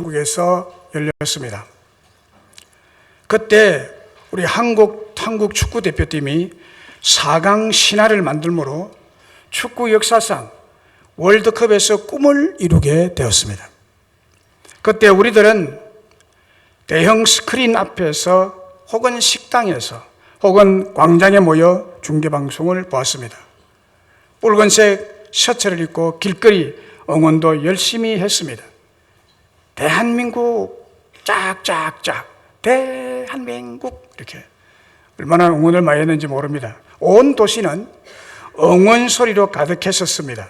한국에서 열렸습니다. 그때 우리 한국 축구 대표팀이 4강 신화를 만들므로 축구 역사상 월드컵에서 꿈을 이루게 되었습니다. 그때 우리들은 대형 스크린 앞에서 혹은 식당에서 혹은 광장에 모여 중계방송을 보았습니다. 붉은색 셔츠를 입고 길거리 응원도 열심히 했습니다. 대한민국 짝짝짝 대한민국 이렇게 얼마나 응원을 많이 했는지 모릅니다. 온 도시는 응원 소리로 가득했었습니다.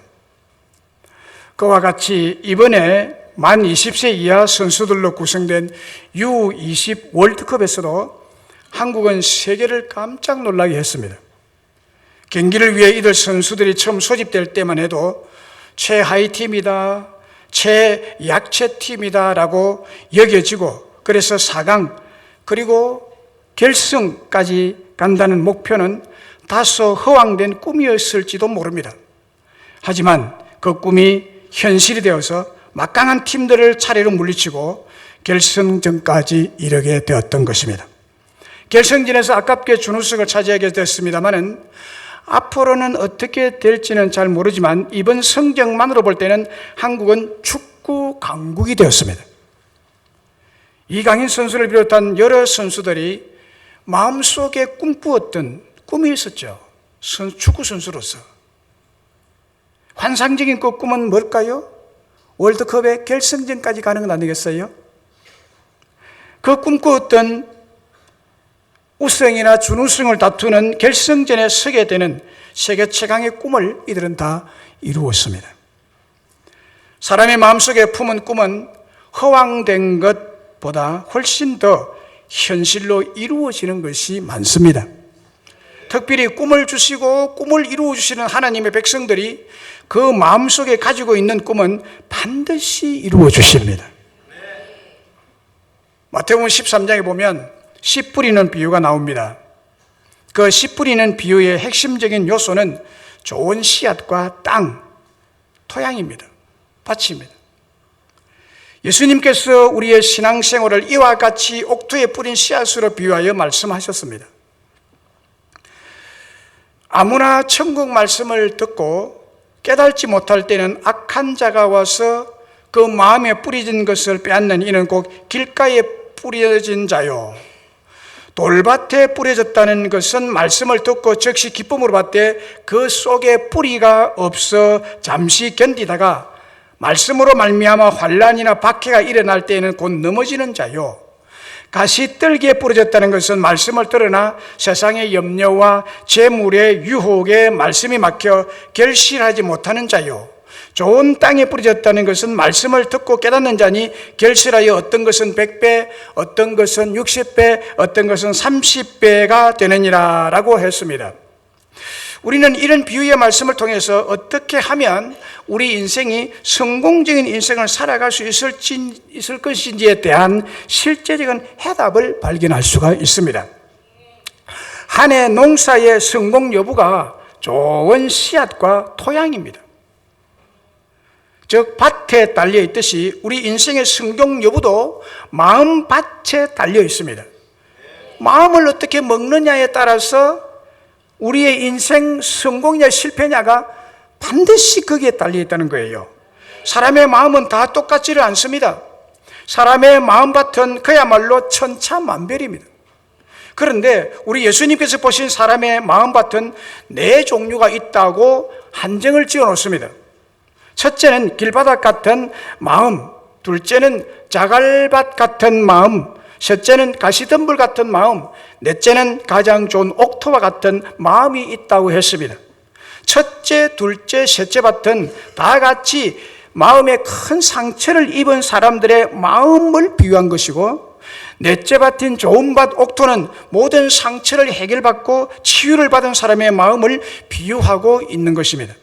그와 같이 이번에 만 20세 이하 선수들로 구성된 U20 월드컵에서도 한국은 세계를 깜짝 놀라게 했습니다. 경기를 위해 이들 선수들이 처음 소집될 때만 해도 최하위 팀이다, 최약체 팀이다라고 여겨지고, 그래서 4강 그리고 결승까지 간다는 목표는 다소 허황된 꿈이었을지도 모릅니다. 하지만 그 꿈이 현실이 되어서 막강한 팀들을 차례로 물리치고 결승전까지 이르게 되었던 것입니다. 결승전에서 아깝게 준우승을 차지하게 됐습니다만은 앞으로는 어떻게 될지는 잘 모르지만 이번 성적만으로 볼 때는 한국은 축구 강국이 되었습니다. 이강인 선수를 비롯한 여러 선수들이 마음속에 꿈꾸었던 꿈이 있었죠. 축구 선수로서. 환상적인 그 꿈은 뭘까요? 월드컵의 결승전까지 가는 건 아니겠어요? 그 꿈꾸었던 우승이나 준우승을 다투는 결승전에 서게 되는 세계 최강의 꿈을 이들은 다 이루었습니다. 사람의 마음속에 품은 꿈은 허황된 것보다 훨씬 더 현실로 이루어지는 것이 많습니다. 특별히 꿈을 주시고 꿈을 이루어 주시는 하나님의 백성들이 그 마음속에 가지고 있는 꿈은 반드시 이루어 주십니다. 마태복음 13장에 보면 씨 뿌리는 비유가 나옵니다. 그 씨 뿌리는 비유의 핵심적인 요소는 좋은 씨앗과 땅, 토양입니다. 밭입니다. 예수님께서 우리의 신앙생활을 이와 같이 옥토에 뿌린 씨앗으로 비유하여 말씀하셨습니다. 아무나 천국 말씀을 듣고 깨달지 못할 때는 악한 자가 와서 그 마음에 뿌려진 것을 빼앗는 이는 곧 길가에 뿌려진 자요, 돌밭에 뿌려졌다는 것은 말씀을 듣고 즉시 기쁨으로 받되 그 속에 뿌리가 없어 잠시 견디다가 말씀으로 말미암아 환난이나 박해가 일어날 때에는 곧 넘어지는 자요, 가시떨기에 뿌려졌다는 것은 말씀을 들으나 세상의 염려와 재물의 유혹에 말씀이 막혀 결실하지 못하는 자요, 좋은 땅에 뿌려졌다는 것은 말씀을 듣고 깨닫는 자니 결실하여 어떤 것은 100배, 어떤 것은 60배, 어떤 것은 30배가 되느니라 라고 했습니다. 우리는 이런 비유의 말씀을 통해서 어떻게 하면 우리 인생이 성공적인 인생을 살아갈 수 있을 것인지에 대한 실제적인 해답을 발견할 수가 있습니다. 한 해 농사의 성공 여부가 좋은 씨앗과 토양입니다. 즉 밭에 달려 있듯이 우리 인생의 성공 여부도 마음밭에 달려 있습니다. 마음을 어떻게 먹느냐에 따라서 우리의 인생 성공이냐 실패냐가 반드시 거기에 달려 있다는 거예요. 사람의 마음은 다 똑같지를 않습니다. 사람의 마음밭은 그야말로 천차만별입니다. 그런데 우리 예수님께서 보신 사람의 마음밭은 4종류가 있다고 한정을 지어 놓습니다. 첫째는 길바닥 같은 마음, 둘째는 자갈밭 같은 마음, 셋째는 가시덤불 같은 마음, 넷째는 가장 좋은 옥토와 같은 마음이 있다고 했습니다. 첫째, 둘째, 셋째 밭은 다 같이 마음에 큰 상처를 입은 사람들의 마음을 비유한 것이고, 넷째 밭인 좋은 밭 옥토는 모든 상처를 해결받고 치유를 받은 사람의 마음을 비유하고 있는 것입니다.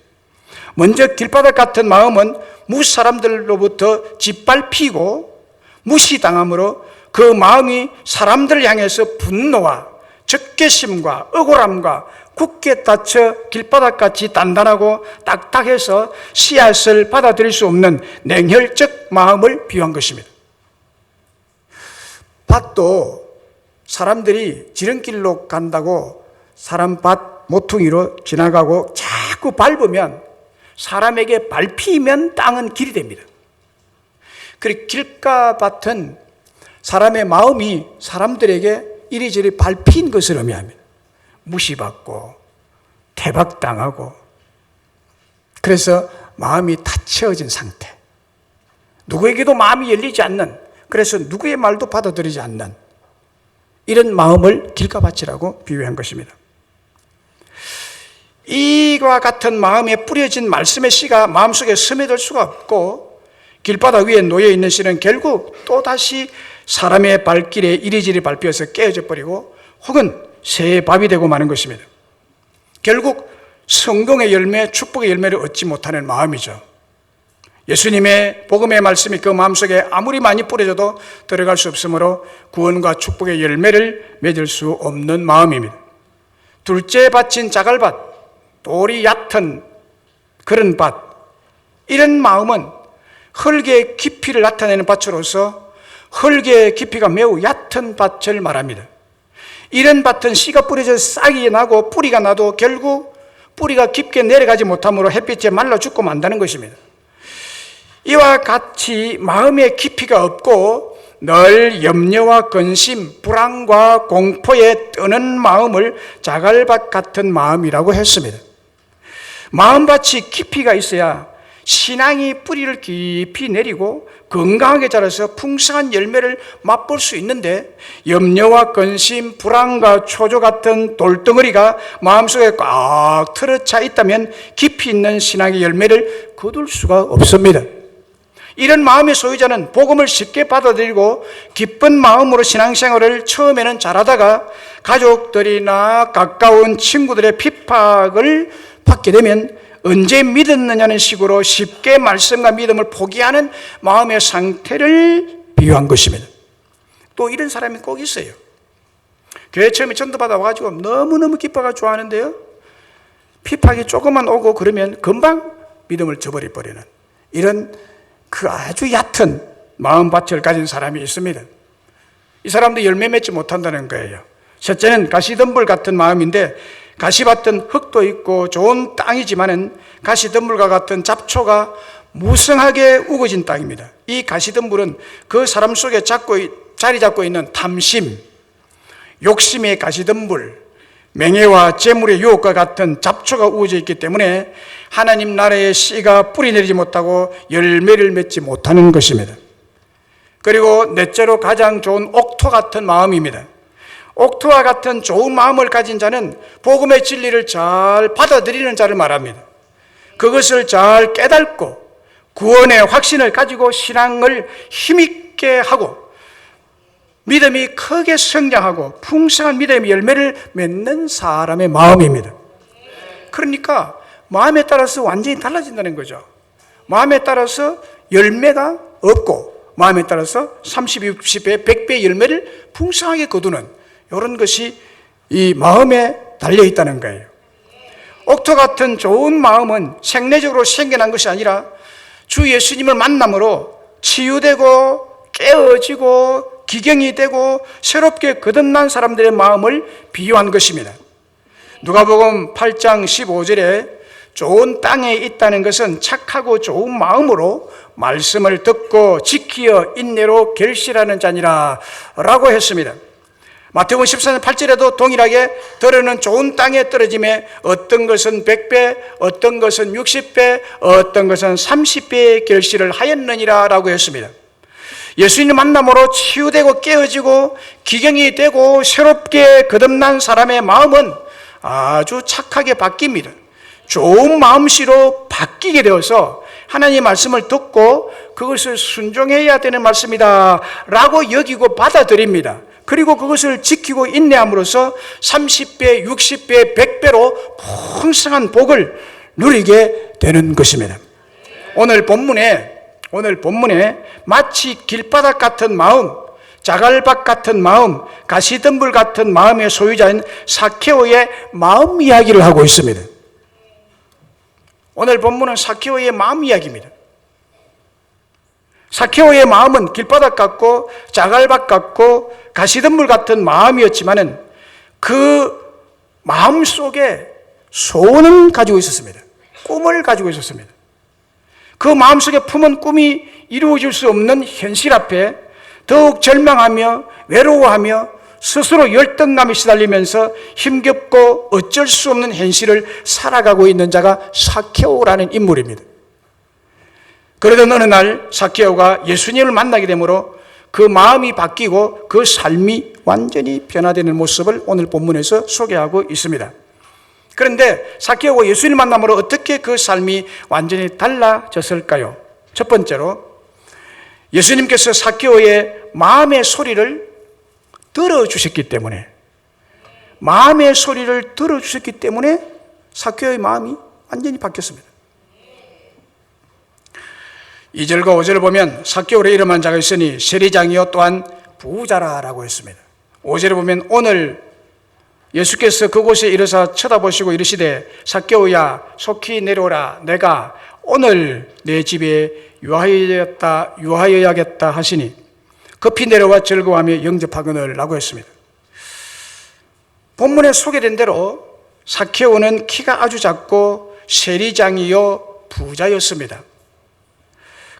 먼저 길바닥 같은 마음은 무사람들로부터 짓밟히고 무시당함으로 그 마음이 사람들을 향해서 분노와 적개심과 억울함과 굳게 닫혀 길바닥같이 단단하고 딱딱해서 씨앗을 받아들일 수 없는 냉혈적 마음을 비유한 것입니다. 밭도 사람들이 지름길로 간다고 사람 밭 모퉁이로 지나가고 자꾸 밟으면 사람에게 밟히면 땅은 길이 됩니다. 그리고 길가 밭은 사람의 마음이 사람들에게 이리저리 밟힌 것을 의미합니다. 무시받고 태박당하고, 그래서 마음이 닫혀진 상태, 누구에게도 마음이 열리지 않는, 그래서 누구의 말도 받아들이지 않는 이런 마음을 길가밭이라고 비유한 것입니다. 이와 같은 마음에 뿌려진 말씀의 씨가 마음속에 스며들 수가 없고, 길바닥 위에 놓여있는 씨는 결국 또다시 사람의 발길에 이리저리 밟혀서 깨어져 버리고 혹은 새의 밥이 되고 마는 것입니다. 결국 성공의 열매, 축복의 열매를 얻지 못하는 마음이죠. 예수님의 복음의 말씀이 그 마음속에 아무리 많이 뿌려져도 들어갈 수 없으므로 구원과 축복의 열매를 맺을 수 없는 마음입니다. 둘째 밭인 자갈밭, 돌이 얕은 그런 밭, 이런 마음은 흙의 깊이를 나타내는 밭으로서 흙의 깊이가 매우 얕은 밭을 말합니다. 이런 밭은 씨가 뿌려져 싹이 나고 뿌리가 나도 결국 뿌리가 깊게 내려가지 못하므로 햇빛에 말라 죽고 만다는 것입니다. 이와 같이 마음의 깊이가 없고 늘 염려와 근심, 불안과 공포에 떠는 마음을 자갈밭 같은 마음이라고 했습니다. 마음밭이 깊이가 있어야 신앙이 뿌리를 깊이 내리고 건강하게 자라서 풍성한 열매를 맛볼 수 있는데, 염려와 근심, 불안과 초조 같은 돌덩어리가 마음속에 꽉 틀어차 있다면 깊이 있는 신앙의 열매를 거둘 수가 없습니다. 이런 마음의 소유자는 복음을 쉽게 받아들이고 기쁜 마음으로 신앙생활을 처음에는 잘하다가 가족들이나 가까운 친구들의 핍박을 받게 되면 언제 믿었느냐는 식으로 쉽게 말씀과 믿음을 포기하는 마음의 상태를 비유한 것입니다. 또 이런 사람이 꼭 있어요. 교회 처음에 전도받아 와가지고 너무너무 기뻐가 좋아하는데요, 핍박이 조금만 오고 그러면 금방 믿음을 저버려버리는 이런 그 아주 얕은 마음밭을 가진 사람이 있습니다. 이 사람도 열매 맺지 못한다는 거예요. 셋째는 가시덤불 같은 마음인데, 가시밭은 흙도 있고 좋은 땅이지만은 가시덤불과 같은 잡초가 무성하게 우거진 땅입니다. 이 가시덤불은 그 사람 속에 자리 잡고 있는 탐심, 욕심의 가시덤불, 명예와 재물의 유혹과 같은 잡초가 우거져 있기 때문에 하나님 나라의 씨가 뿌리내리지 못하고 열매를 맺지 못하는 것입니다. 그리고 넷째로 가장 좋은 옥토 같은 마음입니다. 옥토와 같은 좋은 마음을 가진 자는 복음의 진리를 잘 받아들이는 자를 말합니다. 그것을 잘 깨닫고 구원의 확신을 가지고 신앙을 힘있게 하고 믿음이 크게 성장하고 풍성한 믿음의 열매를 맺는 사람의 마음입니다. 그러니까 마음에 따라서 완전히 달라진다는 거죠. 마음에 따라서 열매가 없고 마음에 따라서 30, 60배, 100배의 열매를 풍성하게 거두는 이런 것이 이 마음에 달려있다는 거예요. 옥토 같은 좋은 마음은 생리적으로 생겨난 것이 아니라 주 예수님을 만남으로 치유되고 깨어지고 기경이 되고 새롭게 거듭난 사람들의 마음을 비유한 것입니다. 누가복음 8장 15절에 좋은 땅에 있다는 것은 착하고 좋은 마음으로 말씀을 듣고 지키어 인내로 결실하는 자니라 라고 했습니다. 마태복음 14장 8절에도 동일하게 들으는 좋은 땅에 떨어짐에 어떤 것은 100배, 어떤 것은 60배, 어떤 것은 30배의 결실을 하였느니라 라고 했습니다. 예수님 만남으로 치유되고 깨어지고 기경이 되고 새롭게 거듭난 사람의 마음은 아주 착하게 바뀝니다. 좋은 마음씨로 바뀌게 되어서 하나님의 말씀을 듣고 그것을 순종해야 되는 말씀이다 라고 여기고 받아들입니다. 그리고 그것을 지키고 인내함으로써 30배, 60배, 100배로 풍성한 복을 누리게 되는 것입니다. 오늘 본문에 마치 길바닥 같은 마음, 자갈밭 같은 마음, 가시덤불 같은 마음의 소유자인 사케오의 마음 이야기를 하고 있습니다. 오늘 본문은 사케오의 마음 이야기입니다. 사케오의 마음은 길바닥 같고 자갈밭 같고 가시덤불 같은 마음이었지만은 그 마음 속에 소원을 가지고 있었습니다. 꿈을 가지고 있었습니다. 그 마음속에 품은 꿈이 이루어질 수 없는 현실 앞에 더욱 절망하며 외로워하며 스스로 열등감에 시달리면서 힘겹고 어쩔 수 없는 현실을 살아가고 있는 자가 사케오라는 인물입니다. 그러던 어느 날 사케오가 예수님을 만나게 되므로 그 마음이 바뀌고 그 삶이 완전히 변화되는 모습을 오늘 본문에서 소개하고 있습니다. 그런데 사케오가 예수님을 만남으로 어떻게 그 삶이 완전히 달라졌을까요? 첫 번째로 예수님께서 사케오의 마음의 소리를 들어주셨기 때문에, 마음의 소리를 들어주셨기 때문에 사케오의 마음이 완전히 바뀌었습니다. 2절과 5절을 보면 사케오를 이름한 자가 있으니 세리장이요 또한 부자라라고 했습니다. 5절에 보면 오늘 예수께서 그곳에 이르사 쳐다보시고 이르시되 사케오야 속히 내려오라 내가 오늘 내 집에 유하여야겠다 하시니 급히 내려와 즐거워하며 영접하거늘 라고 했습니다. 본문에 소개된 대로 사케오는 키가 아주 작고 세리장이요 부자였습니다.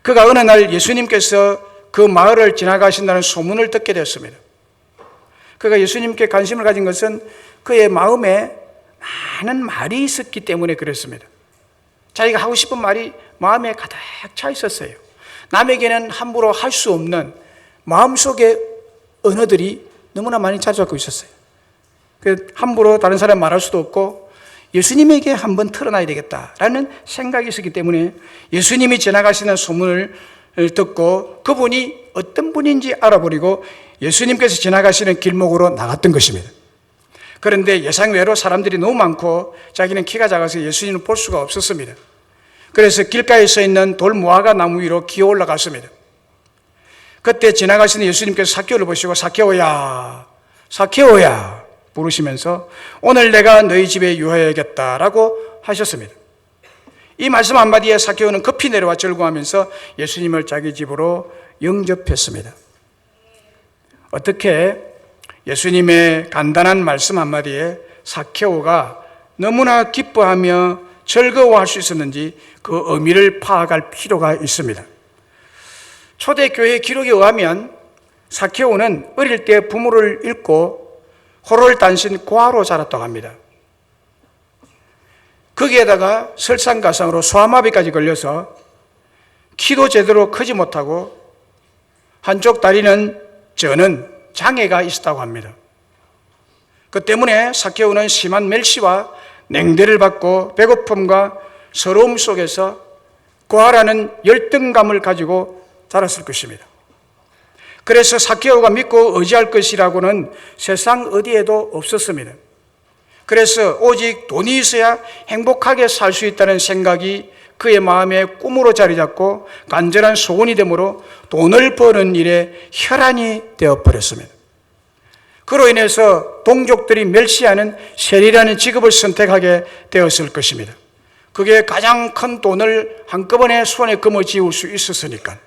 그가 어느 날 예수님께서 그 마을을 지나가신다는 소문을 듣게 되었습니다. 그가 예수님께 관심을 가진 것은 그의 마음에 많은 말이 있었기 때문에 그랬습니다. 자기가 하고 싶은 말이 마음에 가득 차 있었어요. 남에게는 함부로 할 수 없는 마음속의 언어들이 너무나 많이 자주 갖고 있었어요. 함부로 다른 사람 말할 수도 없고 예수님에게 한번 털어놔야 되겠다라는 생각이 있었기 때문에 예수님이 지나가시는 소문을 듣고 그분이 어떤 분인지 알아버리고 예수님께서 지나가시는 길목으로 나갔던 것입니다. 그런데 예상외로 사람들이 너무 많고 자기는 키가 작아서 예수님을 볼 수가 없었습니다. 그래서 길가에 서 있는 돌 무화과 나무 위로 기어 올라갔습니다. 그때 지나가시는 예수님께서 사케오를 보시고 사케오야, 사케오야 부르시면서 오늘 내가 너희 집에 유하여야겠다라고 하셨습니다. 이 말씀 한마디에 사케오는 급히 내려와 절구하면서 예수님을 자기 집으로 영접했습니다. 어떻게 예수님의 간단한 말씀 한마디에 사케오가 너무나 기뻐하며 즐거워할 수 있었는지 그 의미를 파악할 필요가 있습니다. 초대교회 기록에 의하면 사케오는 어릴 때 부모를 잃고 호롤단신 고아로 자랐다고 합니다. 거기에다가 설상가상으로 소아마비까지 걸려서 키도 제대로 크지 못하고 한쪽 다리는 저는 장애가 있었다고 합니다. 그 때문에 사케오는 심한 멸시와 냉대를 받고 배고픔과 서러움 속에서 고아라는 열등감을 가지고 자랐을 것입니다. 그래서 사케오가 믿고 의지할 것이라고는 세상 어디에도 없었습니다. 그래서 오직 돈이 있어야 행복하게 살 수 있다는 생각이 그의 마음에 꿈으로 자리 잡고 간절한 소원이 되므로 돈을 버는 일에 혈안이 되어버렸습니다. 그로 인해서 동족들이 멸시하는 세리라는 직업을 선택하게 되었을 것입니다. 그게 가장 큰 돈을 한꺼번에 손에 거머쥐울 수 있었으니까.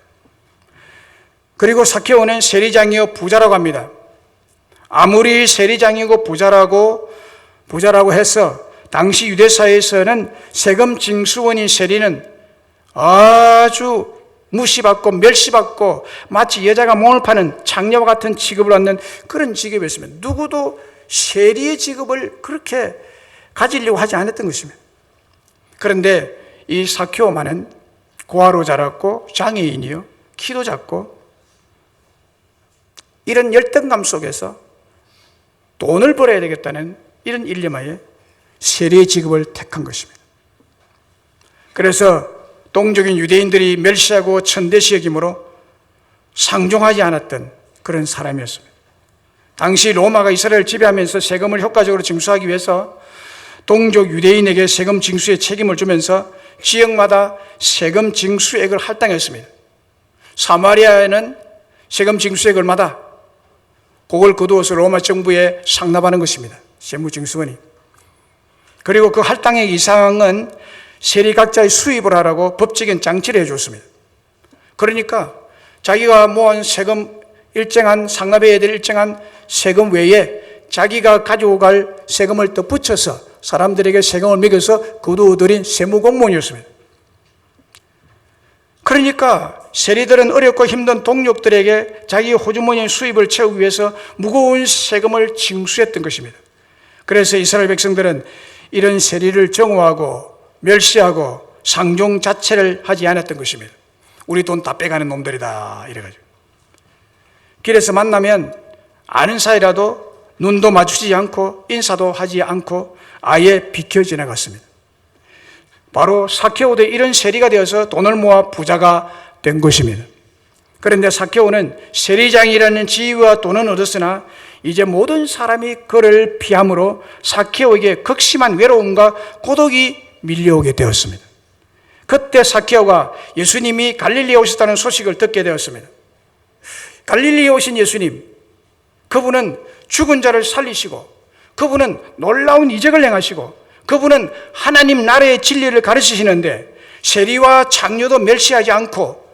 그리고 사케오는 세리장이요 부자라고 합니다. 아무리 세리장이고 부자라고 해서 당시 유대사회에서는 세금 징수원인 세리는 아주 무시받고 멸시받고 마치 여자가 몸을 파는 장녀와 같은 취급을 받는 그런 직업이었습니다. 누구도 세리의 직업을 그렇게 가지려고 하지 않았던 것입니다. 그런데 이 사케오만은 고아로 자랐고 장애인이요 키도 작고 이런 열등감 속에서 돈을 벌어야 되겠다는 이런 일념하에 세리의 직업을 택한 것입니다. 그래서 동족인 유대인들이 멸시하고 천대시 여김으로 상종하지 않았던 그런 사람이었습니다. 당시 로마가 이스라엘을 지배하면서 세금을 효과적으로 징수하기 위해서 동족 유대인에게 세금 징수의 책임을 주면서 지역마다 세금 징수액을 할당했습니다. 사마리아에는 세금 징수액 얼마다? 그걸 거두어서 로마 정부에 상납하는 것입니다. 세무징수원이. 그리고 그 할당액 이상은 세리 각자의 수입을 하라고 법적인 장치를 해줬습니다. 그러니까 자기가 모은 세금 일정한 상납해야 될 일정한 세금 외에 자기가 가지고 갈 세금을 더 붙여서 사람들에게 세금을 매겨서 거두어들인 세무공무원이었습니다. 그러니까 세리들은 어렵고 힘든 동력들에게 자기 호주머니 수입을 채우기 위해서 무거운 세금을 징수했던 것입니다. 그래서 이스라엘 백성들은 이런 세리를 정오하고 멸시하고 상종 자체를 하지 않았던 것입니다. 우리 돈 다 빼가는 놈들이다 이래가지고. 길에서 만나면 아는 사이라도 눈도 마주치지 않고 인사도 하지 않고 아예 비켜 지나갔습니다. 바로 삭개오도 이런 세리가 되어서 돈을 모아 부자가 된 것입니다. 그런데 삭개오는 세리장이라는 지위와 돈은 얻었으나 이제 모든 사람이 그를 피함으로 삭개오에게 극심한 외로움과 고독이 밀려오게 되었습니다. 그때 삭개오가 예수님이 갈릴리에 오셨다는 소식을 듣게 되었습니다. 갈릴리에 오신 예수님, 그분은 죽은 자를 살리시고 그분은 놀라운 이적을 행하시고 그분은 하나님 나라의 진리를 가르치시는데 세리와 장녀도 멸시하지 않고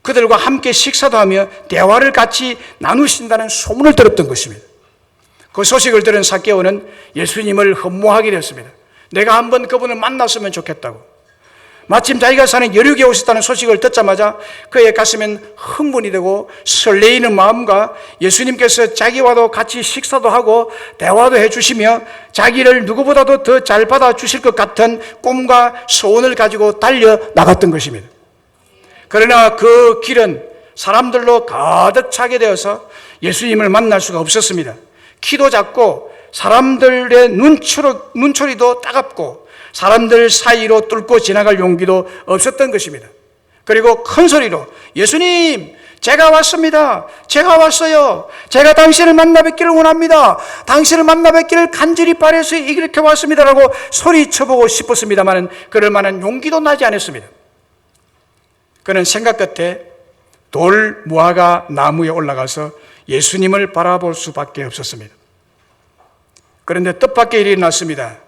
그들과 함께 식사도 하며 대화를 같이 나누신다는 소문을 들었던 것입니다. 그 소식을 들은 삭개오는 예수님을 흠모하게 되었습니다. 내가 한번 그분을 만났으면 좋겠다고. 마침 자기가 사는 여륙에 오셨다는 소식을 듣자마자 그의 가슴엔 흥분이 되고 설레이는 마음과 예수님께서 자기와도 같이 식사도 하고 대화도 해주시며 자기를 누구보다도 더 잘 받아주실 것 같은 꿈과 소원을 가지고 달려 나갔던 것입니다. 그러나 그 길은 사람들로 가득 차게 되어서 예수님을 만날 수가 없었습니다. 키도 작고 사람들의 눈초리도 따갑고 사람들 사이로 뚫고 지나갈 용기도 없었던 것입니다. 그리고 큰 소리로 예수님, 제가 왔습니다. 제가 왔어요. 제가 당신을 만나 뵙기를 원합니다. 당신을 만나 뵙기를 간절히 바라서 이렇게 왔습니다라고 소리쳐보고 싶었습니다만 그럴 만한 용기도 나지 않았습니다. 그는 생각 끝에 돌 무화과 나무에 올라가서 예수님을 바라볼 수밖에 없었습니다. 그런데 뜻밖의 일이 났습니다.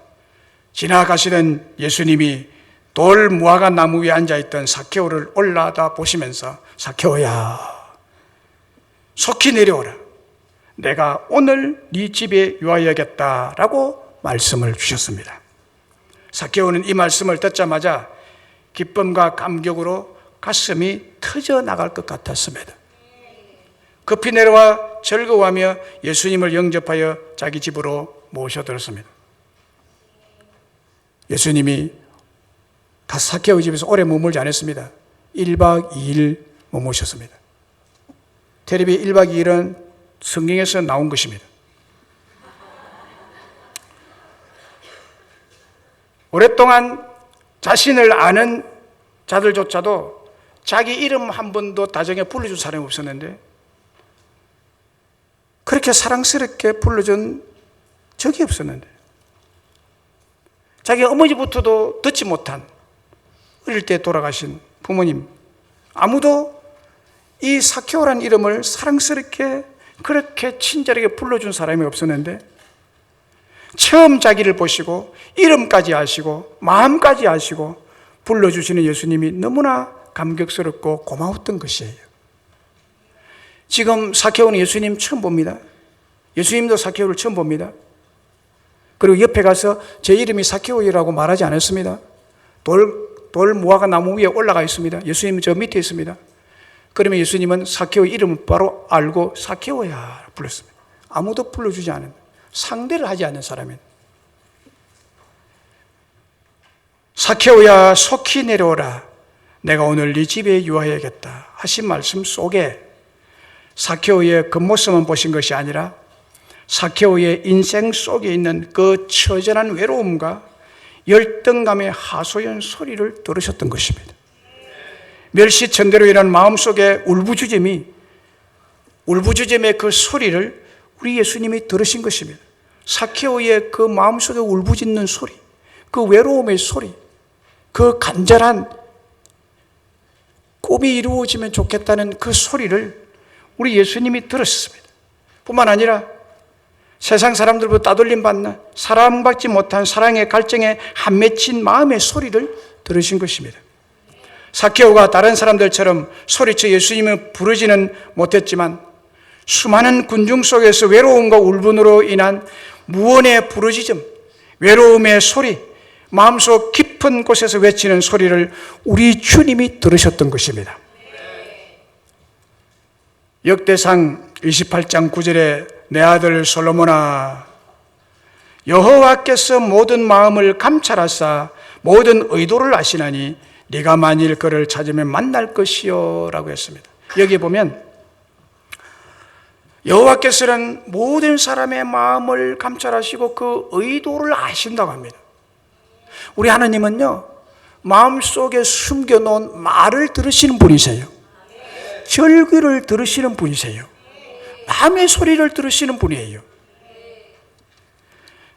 지나가시던 예수님이 돌 무화과 나무 위에 앉아있던 삭개오를 올라다 보시면서 삭개오야, 속히 내려오라. 내가 오늘 네 집에 유하여야겠다라고 말씀을 주셨습니다. 삭개오는 이 말씀을 듣자마자 기쁨과 감격으로 가슴이 터져 나갈 것 같았습니다. 급히 내려와 즐거워하며 예수님을 영접하여 자기 집으로 모셔들었습니다. 예수님이 삭개오 집에서 오래 머물지 않았습니다. 1박 2일 머무셨습니다. 테레비 1박 2일은 성경에서 나온 것입니다. 오랫동안 자신을 아는 자들조차도 자기 이름 한 번도 다정에 불러준 사람이 없었는데 그렇게 사랑스럽게 불러준 적이 없었는데 자기 어머니부터도 듣지 못한 어릴 때 돌아가신 부모님 아무도 이 삭개오라는 이름을 사랑스럽게 그렇게 친절하게 불러준 사람이 없었는데 처음 자기를 보시고 이름까지 아시고 마음까지 아시고 불러주시는 예수님이 너무나 감격스럽고 고마웠던 것이에요. 지금 삭개오는 예수님 처음 봅니다. 예수님도 삭개오를 처음 봅니다. 그리고 옆에 가서 제 이름이 삭개오이라고 말하지 않았습니다. 돌 무화과 나무 위에 올라가 있습니다. 예수님은 저 밑에 있습니다. 그러면 예수님은 삭개오의 이름을 바로 알고 삭개오야 불렀습니다. 아무도 불러주지 않은, 상대를 하지 않는 사람입니다. 삭개오야 속히 내려오라. 내가 오늘 네 집에 유하여야겠다 하신 말씀 속에 삭개오의 겉모습만 보신 것이 아니라 삭개오의 인생 속에 있는 그 처절한 외로움과 열등감의 하소연 소리를 들으셨던 것입니다. 멸시천대로 인한 마음속의 울부짖음의 그 소리를 우리 예수님이 들으신 것입니다. 삭개오의 그 마음속에 울부짖는 소리, 그 외로움의 소리, 그 간절한 꿈이 이루어지면 좋겠다는 그 소리를 우리 예수님이 들으셨습니다. 뿐만 아니라 세상 사람들보다 따돌림 받는 사랑받지 못한 사랑의 갈증에 한 맺힌 마음의 소리를 들으신 것입니다. 삭개오가 다른 사람들처럼 소리쳐 예수님을 부르지는 못했지만 수많은 군중 속에서 외로움과 울분으로 인한 무언의 부르짖음, 외로움의 소리, 마음속 깊은 곳에서 외치는 소리를 우리 주님이 들으셨던 것입니다. 역대상 28장 9절에 내 아들 솔로몬아, 여호와께서 모든 마음을 감찰하사 모든 의도를 아시나니 네가 만일 그를 찾으면 만날 것이요 라고 했습니다. 여기 보면 여호와께서는 모든 사람의 마음을 감찰하시고 그 의도를 아신다고 합니다. 우리 하나님은요, 마음속에 숨겨놓은 말을 들으시는 분이세요. 절규를 들으시는 분이세요. 마음의 소리를 들으시는 분이에요.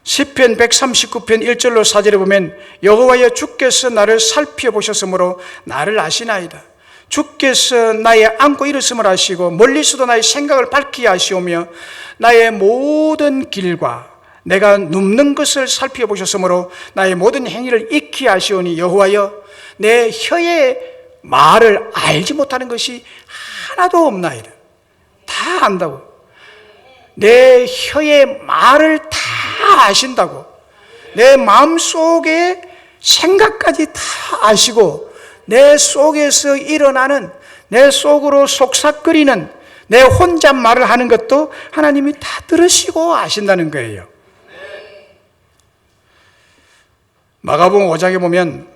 시편 139편 1절로 4절에 보면 여호와여 주께서 나를 살펴보셨으므로 나를 아시나이다. 주께서 나의 앉고 일었음을 아시고 멀리서도 나의 생각을 밝히 아시오며 나의 모든 길과 내가 눕는 것을 살펴보셨으므로 나의 모든 행위를 익히 아시오니 여호와여 내 혀의 말을 알지 못하는 것이 하나도 없나이다. 다 안다고. 내 혀의 말을 다 아신다고. 내 마음속의 생각까지 다 아시고 내 속에서 일어나는, 내 속으로 속삭거리는 내 혼잣말을 하는 것도 하나님이 다 들으시고 아신다는 거예요. 마가복음 5장에 보면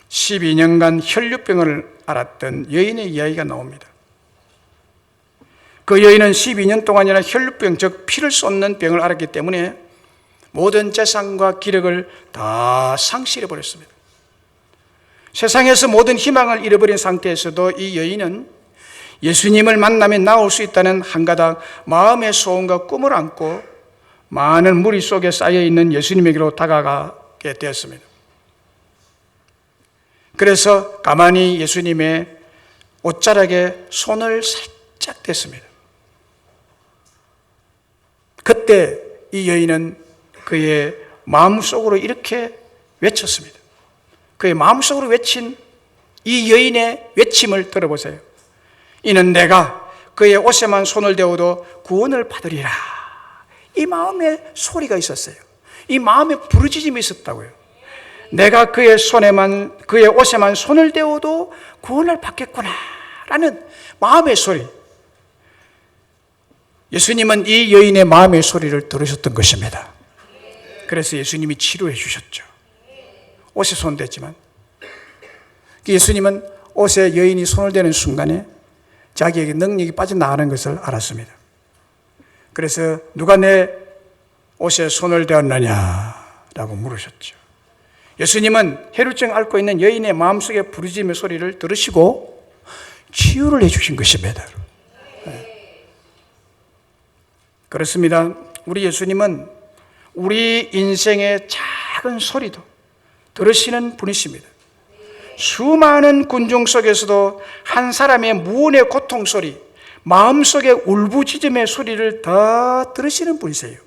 12년간 혈류병을 앓았던 여인의 이야기가 나옵니다. 그 여인은 12년 동안이나 혈류병, 즉 피를 쏟는 병을 앓았기 때문에 모든 재산과 기력을 다 상실해 버렸습니다. 세상에서 모든 희망을 잃어버린 상태에서도 이 여인은 예수님을 만나면 나올 수 있다는 한 가닥 마음의 소원과 꿈을 안고 많은 무리 속에 쌓여있는 예수님에게로 다가가게 되었습니다. 그래서 가만히 예수님의 옷자락에 손을 살짝 댔습니다. 그때 이 여인은 그의 마음속으로 이렇게 외쳤습니다. 그의 마음속으로 외친 이 여인의 외침을 들어보세요. 이는 내가 그의 옷에만 손을 대어도 구원을 받으리라. 이 마음의 소리가 있었어요. 이 마음의 부르짖음이 있었다고요. 내가 그의 옷에만 손을 대어도 구원을 받겠구나 라는 마음의 소리. 예수님은 이 여인의 마음의 소리를 들으셨던 것입니다. 그래서 예수님이 치료해 주셨죠. 옷에 손 댔지만 예수님은 옷에 여인이 손을 대는 순간에 자기에게 능력이 빠져나가는 것을 알았습니다. 그래서 누가 내 옷에 손을 대었느냐라고 물으셨죠. 예수님은 혈루증 앓고 있는 여인의 마음속의 부르짖음의 소리를 들으시고 치유를 해주신 것입니다. 그렇습니다. 우리 예수님은 우리 인생의 작은 소리도 들으시는 분이십니다. 수많은 군중 속에서도 한 사람의 무언의 고통 소리, 마음속의 울부짖음의 소리를 다 들으시는 분이세요.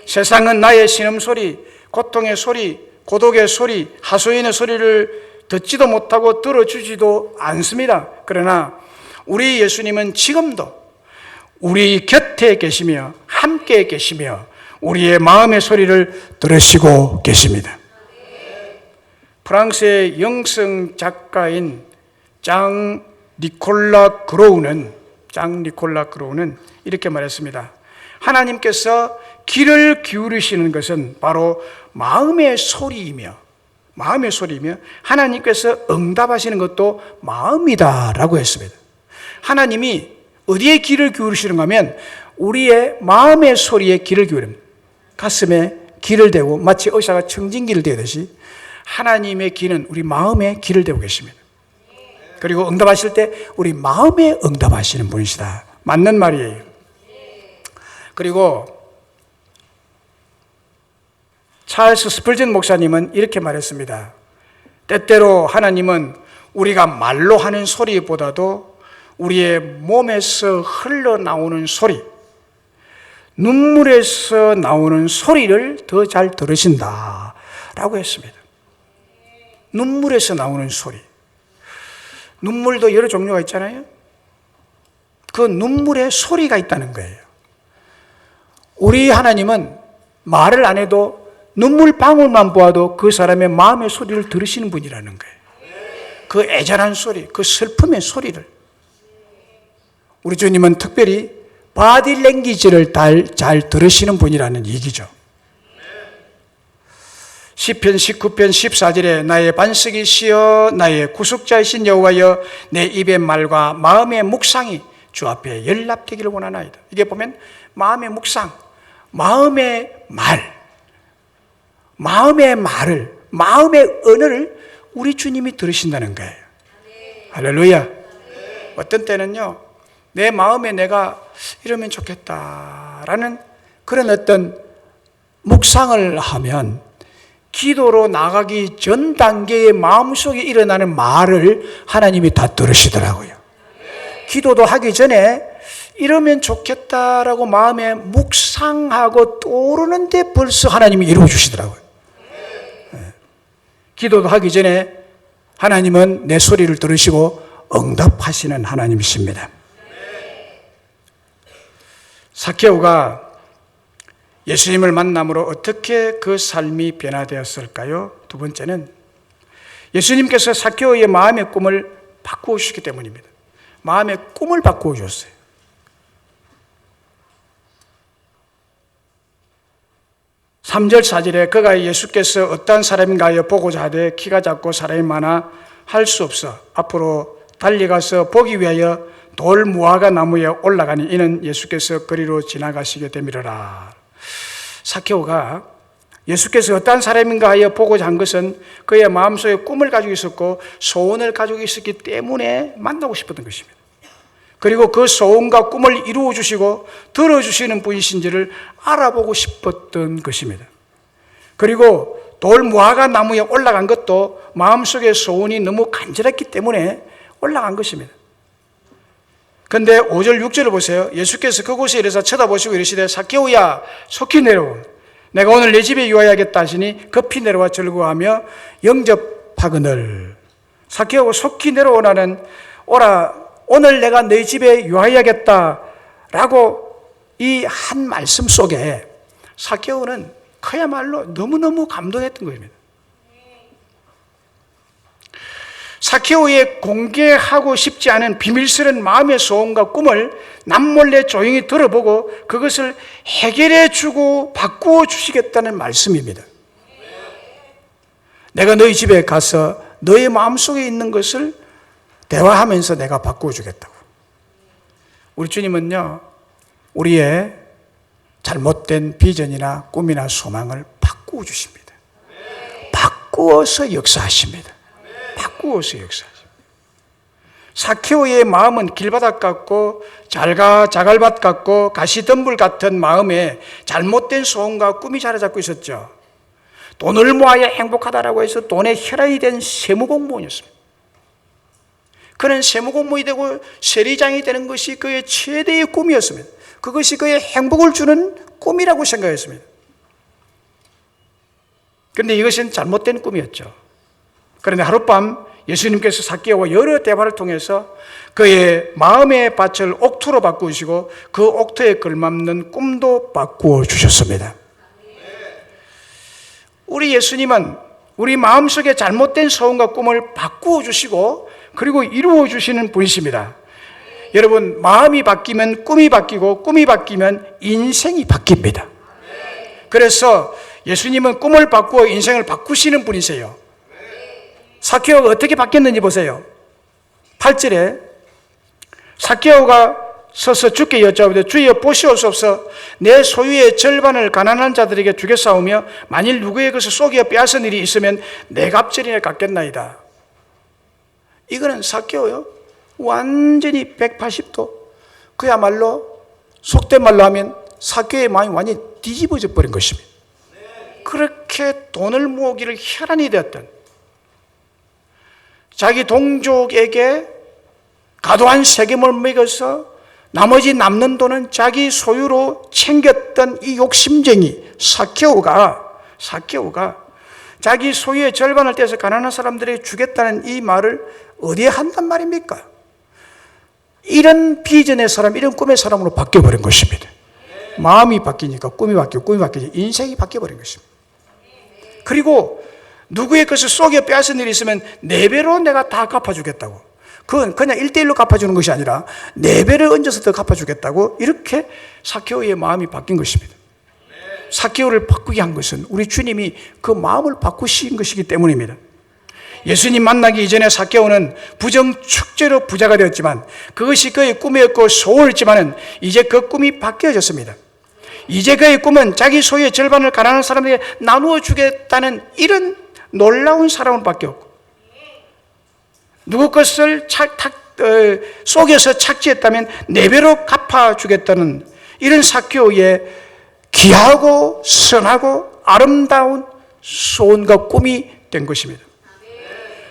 세상은 나의 신음소리, 고통의 소리, 고독의 소리, 하소연의 소리를 듣지도 못하고 들어주지도 않습니다. 그러나 우리 예수님은 지금도 우리 곁에 계시며 함께 계시며 우리의 마음의 소리를 들으시고 계십니다. 프랑스의 영성 작가인 장 니콜라 그로우는 이렇게 말했습니다. 하나님께서 귀를 기울이시는 것은 바로 마음의 소리이며 하나님께서 응답하시는 것도 마음이다라고 했습니다. 하나님이 어디에 귀를 기울이시는가 하면 우리의 마음의 소리에 귀를 기울입니다. 가슴에 귀를 대고 마치 의사가 청진기를 대듯이 하나님의 귀는 우리 마음에 귀를 대고 계십니다. 그리고 응답하실 때 우리 마음에 응답하시는 분이시다. 맞는 말이에요. 그리고 찰스 스펄전 목사님은 이렇게 말했습니다. 때때로 하나님은 우리가 말로 하는 소리보다도 우리의 몸에서 흘러나오는 소리, 눈물에서 나오는 소리를 더 잘 들으신다라고 했습니다. 눈물에서 나오는 소리. 눈물도 여러 종류가 있잖아요. 그 눈물에 소리가 있다는 거예요. 우리 하나님은 말을 안 해도 눈물 방울만 보아도 그 사람의 마음의 소리를 들으시는 분이라는 거예요. 그 애절한 소리, 그 슬픔의 소리를. 우리 주님은 특별히 바디 랭귀지를 잘 들으시는 분이라는 얘기죠. 시편 19편 14절에 나의 반석이시여 나의 구속자이신 여호와여 내 입의 말과 마음의 묵상이 주 앞에 연락되기를 원하나이다. 이게 보면 마음의 묵상, 마음의 말을, 마음의 언어를 우리 주님이 들으신다는 거예요. 할렐루야. 어떤 때는요, 내 마음에 내가 이러면 좋겠다라는 그런 어떤 묵상을 하면 기도로 나가기 전 단계의 마음속에 일어나는 말을 하나님이 다 들으시더라고요. 기도도 하기 전에 이러면 좋겠다라고 마음에 묵상하고 떠오르는데 벌써 하나님이 이루어 주시더라고요. 기도도 하기 전에 하나님은 내 소리를 들으시고 응답하시는 하나님이십니다. 삭개오가 예수님을 만남으로 어떻게 그 삶이 변화되었을까요? 두 번째는 예수님께서 삭개오의 마음의 꿈을 바꾸어 주셨기 때문입니다. 마음의 꿈을 바꾸어 주셨어요. 3절 4절에 그가 예수께서 어떠한 사람인가 하여 보고자 하되 키가 작고 사람이 많아 할 수 없어 앞으로 달려가서 보기 위하여 돌 무화과 나무에 올라가니 이는 예수께서 거리로 지나가시게 되미르라. 삭개오가 예수께서 어떠한 사람인가 하여 보고자 한 것은 그의 마음속에 꿈을 가지고 있었고 소원을 가지고 있었기 때문에 만나고 싶었던 것입니다. 그리고 그 소원과 꿈을 이루어 주시고 들어주시는 분이신지를 알아보고 싶었던 것입니다. 그리고 돌 무화과 나무에 올라간 것도 마음속의 소원이 너무 간절했기 때문에 올라간 것입니다. 그런데 5절 6절을 보세요. 예수께서 그곳에 이르사 쳐다보시고 이르시되 삭개오야 속히 내려오. 내가 오늘 내 집에 유하여야겠다 하시니 급히 내려와 절구하며 영접하거늘. 삭개오가 속히 내려오라는 오라 오늘 내가 내 집에 유하여야겠다라고 이 한 말씀 속에 삭개오는 그야말로 너무너무 감동했던 것입니다. 삭개오의 공개하고 싶지 않은 비밀스러운 마음의 소원과 꿈을 남몰래 조용히 들어보고 그것을 해결해 주고 바꾸어 주시겠다는 말씀입니다. 내가 너희 집에 가서 너의 마음속에 있는 것을 대화하면서 내가 바꾸어 주겠다고. 우리 주님은요, 우리의 잘못된 비전이나 꿈이나 소망을 바꾸어 주십니다. 바꾸어서 역사하십니다. 바꾸어서 역사하십니다. 삭개오의 마음은 길바닥 같고 자갈밭 같고 가시덤불 같은 마음에 잘못된 소원과 꿈이 자리 잡고 있었죠. 돈을 모아야 행복하다라고 해서 돈에 혈안이 된 세무공무원이었습니다. 그는 세무공무원이 되고 세리장이 되는 것이 그의 최대의 꿈이었습니다. 그것이 그의 행복을 주는 꿈이라고 생각했습니다. 그런데 이것은 잘못된 꿈이었죠. 그런데 하룻밤 예수님께서 삭개오와 여러 대화를 통해서 그의 마음의 밭을 옥토로 바꾸시고 그 옥토에 걸맞는 꿈도 바꾸어 주셨습니다. 우리 예수님은 우리 마음속에 잘못된 소원과 꿈을 바꾸어 주시고 그리고 이루어 주시는 분이십니다. 여러분, 마음이 바뀌면 꿈이 바뀌고 꿈이 바뀌면 인생이 바뀝니다. 그래서 예수님은 꿈을 바꾸어 인생을 바꾸시는 분이세요. 삭개오가 어떻게 바뀌었는지 보세요. 8절에 삭개오가 서서 주께 여짜오되 주여 보시옵소서 내 소유의 절반을 가난한 자들에게 주겠사오며 만일 누구의 것을 속여 빼앗은 일이 있으면 내 갑절이나 갚겠나이다. 이거는 삭개오요 완전히 180도 그야말로 속된 말로 하면 삭개오의 마음이 완전히 뒤집어져 버린 것입니다. 그렇게 돈을 모으기를 혈안이 되었던 자기 동족에게 과도한 세금을 매겨서 나머지 남는 돈은 자기 소유로 챙겼던 이 욕심쟁이 삭개오가 자기 소유의 절반을 떼서 가난한 사람들에게 주겠다는 이 말을 어디에 한단 말입니까? 이런 비전의 사람, 이런 꿈의 사람으로 바뀌어버린 것입니다. 마음이 바뀌니까 꿈이 바뀌고, 꿈이 바뀌니까 인생이 바뀌어버린 것입니다. 그리고 누구의 것을 속여 빼앗은 일이 있으면 4배로 내가 다 갚아주겠다고. 그건 그냥 1대1로 갚아주는 것이 아니라 4배를 얹어서 더 갚아주겠다고, 이렇게 삭개오의 마음이 바뀐 것입니다. 삭개오를 바꾸게 한 것은 우리 주님이 그 마음을 바꾸신 것이기 때문입니다. 예수님 만나기 이전에 삭개오는 부정축제로 부자가 되었지만 그것이 그의 꿈이었고 소원이었지만 이제 그 꿈이 바뀌어졌습니다. 이제 그의 꿈은 자기 소유의 절반을 가난한 사람에게 나누어 주겠다는 이런 놀라운 사랑으로 바뀌었고, 누구 것을 속여서 착취했다면 4배로 갚아주겠다는 이런 삭개오의 귀하고 선하고 아름다운 소원과 꿈이 된 것입니다.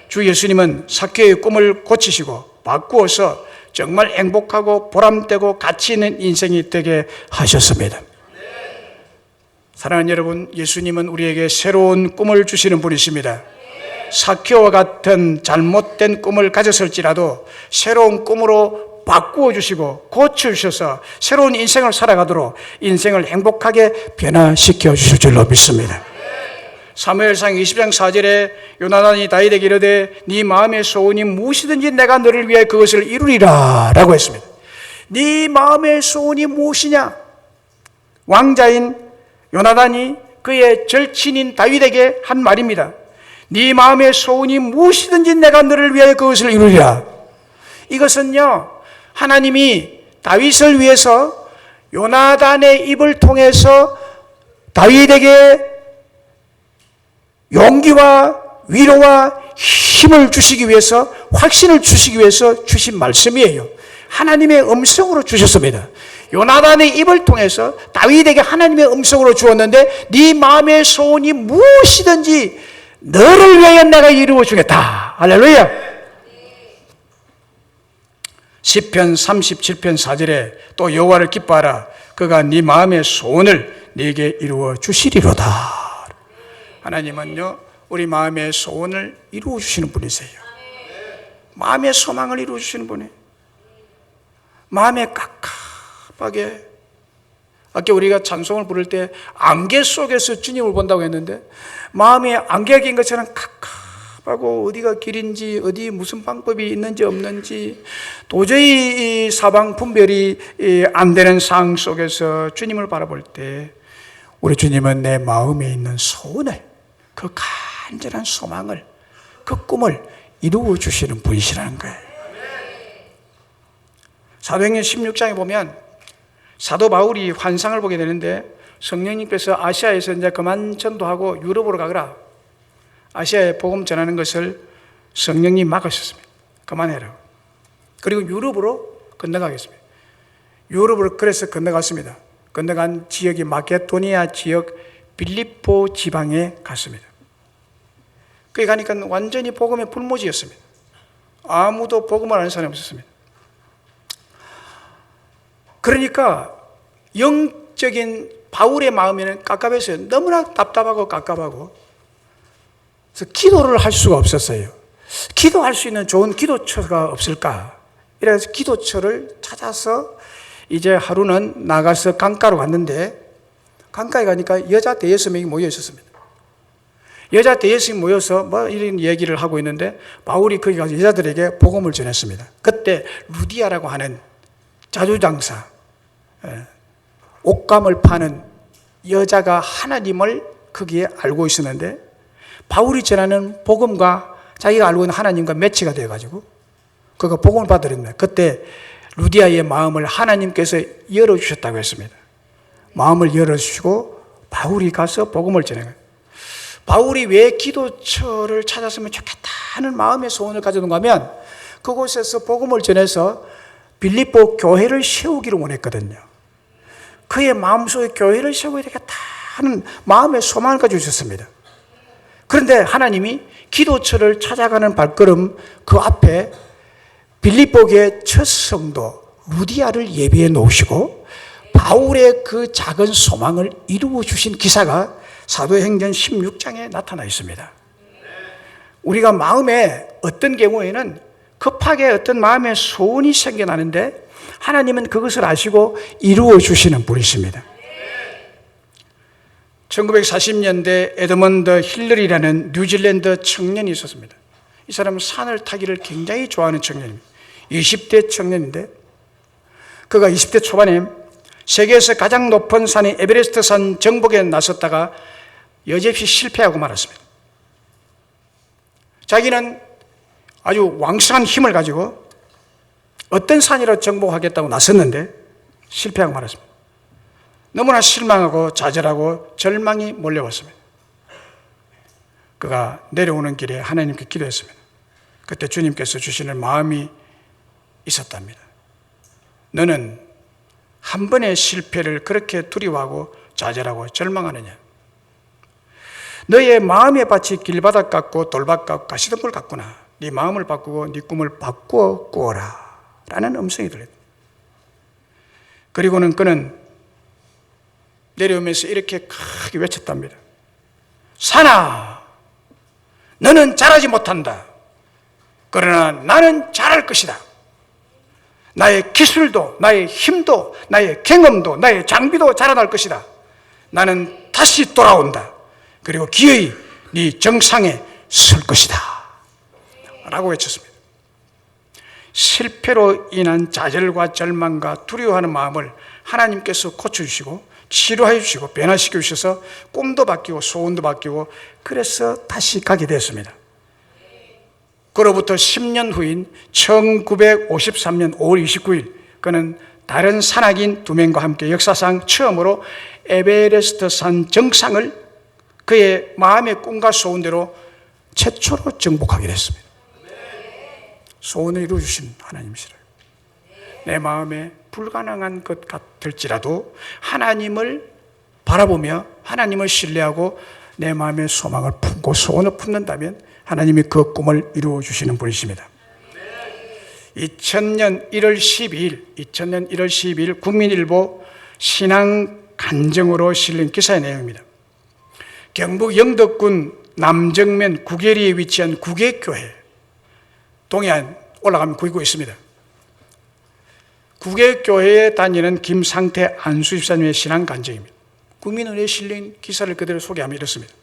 주 예수님은 삭개오의 꿈을 고치시고 바꾸어서 정말 행복하고 보람되고 가치 있는 인생이 되게 하셨습니다. 사랑하는 여러분, 예수님은 우리에게 새로운 꿈을 주시는 분이십니다. 삭개오와 같은 잘못된 꿈을 가졌을지라도 새로운 꿈으로 바꾸어 주시고 고쳐 주셔서 새로운 인생을 살아가도록 인생을 행복하게 변화시켜 주실 줄로 믿습니다. 사무엘상 20장 4절에 요나단이 다윗에게 이르되 네 마음의 소원이 무엇이든지 내가 너를 위하여 그것을 이루리라 라고 했습니다. 네 마음의 소원이 무엇이냐? 왕자인 요나단이 그의 절친인 다윗에게 한 말입니다. 네 마음의 소원이 무엇이든지 내가 너를 위하여 그것을 이루리라. 이것은요, 하나님이 다윗을 위해서 요나단의 입을 통해서 다윗에게 용기와 위로와 힘을 주시기 위해서, 확신을 주시기 위해서 주신 말씀이에요. 하나님의 음성으로 주셨습니다. 요나단의 입을 통해서 다윗에게 하나님의 음성으로 주었는데 네 마음의 소원이 무엇이든지 너를 위하여 내가 이루어 주겠다. 할렐루야. 시편 37편 4절에 또 여호와를 기뻐하라. 그가 네 마음의 소원을 네게 이루어 주시리로다. 하나님은요, 우리 마음의 소원을 이루어 주시는 분이세요. 마음의 소망을 이루어 주시는 분이에요. 마음에 깝깝하게, 아까 우리가 찬송을 부를 때 안개 속에서 주님을 본다고 했는데 마음에 안개가 낀 것처럼 깝깝하고 어디가 길인지, 어디 무슨 방법이 있는지 없는지 도저히 사방 분별이 안 되는 상황 속에서 주님을 바라볼 때 우리 주님은 내 마음에 있는 소원을, 그 간절한 소망을, 그 꿈을 이루어 주시는 분이시라는 거예요. 사도행전 16장에 보면 사도 바울이 환상을 보게 되는데 성령님께서 아시아에서 이제 그만 전도하고 유럽으로 가거라. 아시아에 복음 전하는 것을 성령님 막으셨습니다. 그만해라. 그리고 유럽으로 건너가겠습니다. 유럽으로 그래서 건너갔습니다. 건너간 지역이 마케도니아 지역 빌립보 지방에 갔습니다. 거기 가니까 완전히 복음의 불모지였습니다. 아무도 복음을 아는 사람이 없었습니다. 그러니까 영적인 바울의 마음에는 깝깝했어요. 너무나 답답하고 깝깝하고. 그래서 기도를 할 수가 없었어요. 기도할 수 있는 좋은 기도처가 없을까? 이래서 기도처를 찾아서 이제 하루는 나가서 강가로 갔는데 강가에 가니까 여자 대여섯 명이 모여 있었습니다. 여자 대여섯 명이 모여서 뭐 이런 얘기를 하고 있는데 바울이 거기 가서 여자들에게 복음을 전했습니다. 그때 루디아라고 하는 자주장사, 옷감을 파는 여자가 하나님을 거기에 알고 있었는데 바울이 전하는 복음과 자기가 알고 있는 하나님과 매치가 되어가지고 그가 복음을 받으렸네. 그때 루디아의 마음을 하나님께서 열어주셨다고 했습니다. 마음을 열어주시고 바울이 가서 복음을 전해요. 바울이 왜 기도처를 찾았으면 좋겠다는 마음의 소원을 가져놓은가 하면 그곳에서 복음을 전해서 빌립보 교회를 세우기를 원했거든요. 그의 마음속에 교회를 세워야 되겠다는 마음의 소망을 가지고 있었습니다. 그런데 하나님이 기도처를 찾아가는 발걸음 그 앞에 빌립보교의 첫 성도 루디아를 예비해 놓으시고 바울의 그 작은 소망을 이루어 주신 기사가 사도행전 16장에 나타나 있습니다. 우리가 마음에 어떤 경우에는 급하게 어떤 마음의 소원이 생겨나는데 하나님은 그것을 아시고 이루어 주시는 분이십니다. 1940년대 에드먼드 힐러리라는 뉴질랜드 청년이 있었습니다. 이 사람은 산을 타기를 굉장히 좋아하는 청년입니다. 20대 청년인데 그가 20대 초반에 세계에서 가장 높은 산인 에베레스트 산 정복에 나섰다가 여지없이 실패하고 말았습니다. 자기는 아주 왕성한 힘을 가지고 어떤 산이라도 정복하겠다고 나섰는데 실패하고 말았습니다. 너무나 실망하고 좌절하고 절망이 몰려왔습니다. 그가 내려오는 길에 하나님께 기도했습니다. 그때 주님께서 주시는 마음이 있었답니다. 너는 한 번의 실패를 그렇게 두려워하고 좌절하고 절망하느냐? 너의 마음의 밭이 길바닥 같고 돌밭 같고 가시덤불 같구나. 네 마음을 바꾸고 네 꿈을 바꾸어 꾸어라 라는 음성이 들렸다. 그리고는 그는 내려오면서 이렇게 크게 외쳤답니다. 산아, 너는 잘하지 못한다. 그러나 나는 잘할 것이다. 나의 기술도, 나의 힘도, 나의 경험도, 나의 장비도 자라날 것이다. 나는 다시 돌아온다. 그리고 기어이 네 정상에 설 것이다. 라고 외쳤습니다. 실패로 인한 좌절과 절망과 두려워하는 마음을 하나님께서 고쳐주시고 치료해 주시고 변화시켜 주셔서 꿈도 바뀌고 소원도 바뀌고 그래서 다시 가게 됐습니다. 그로부터 10년 후인 1953년 5월 29일 그는 다른 산악인 2명과 함께 역사상 처음으로 에베레스트 산 정상을 그의 마음의 꿈과 소원대로 최초로 정복하게 됐습니다. 소원을 이루어주신 하나님이시라. 내 마음에 불가능한 것 같을지라도 하나님을 바라보며 하나님을 신뢰하고 내 마음의 소망을 품고 소원을 품는다면 하나님이 그 꿈을 이루어 주시는 분이십니다. 2000년 1월 12일 국민일보 신앙 간증으로 실린 기사의 내용입니다. 경북 영덕군 남정면 구계리에 위치한 구계교회 동해안 올라가면 구기고 있습니다. 구계교회에 다니는 김상태 안수 집사님의 신앙 간증입니다. 국민은혜에 실린 기사를 그대로 소개하면 이렇습니다.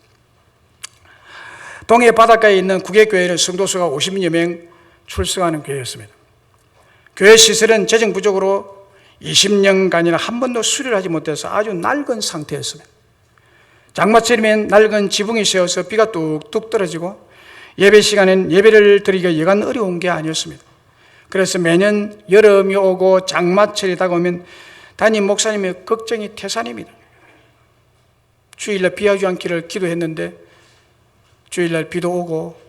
동해 바닷가에 있는 구계교회는 성도수가 50여 명 출석하는 교회였습니다. 교회 시설은 재정 부족으로 20년간이나 한 번도 수리를 하지 못해서 아주 낡은 상태였습니다. 장마철이면 낡은 지붕이 세워서 비가 뚝뚝 떨어지고 예배 시간엔 예배를 드리기가 여간 어려운 게 아니었습니다. 그래서 매년 여름이 오고 장마철이 다가오면 담임 목사님의 걱정이 태산입니다. 주일날 비 오지 않기를 기도했는데 주일날 비도 오고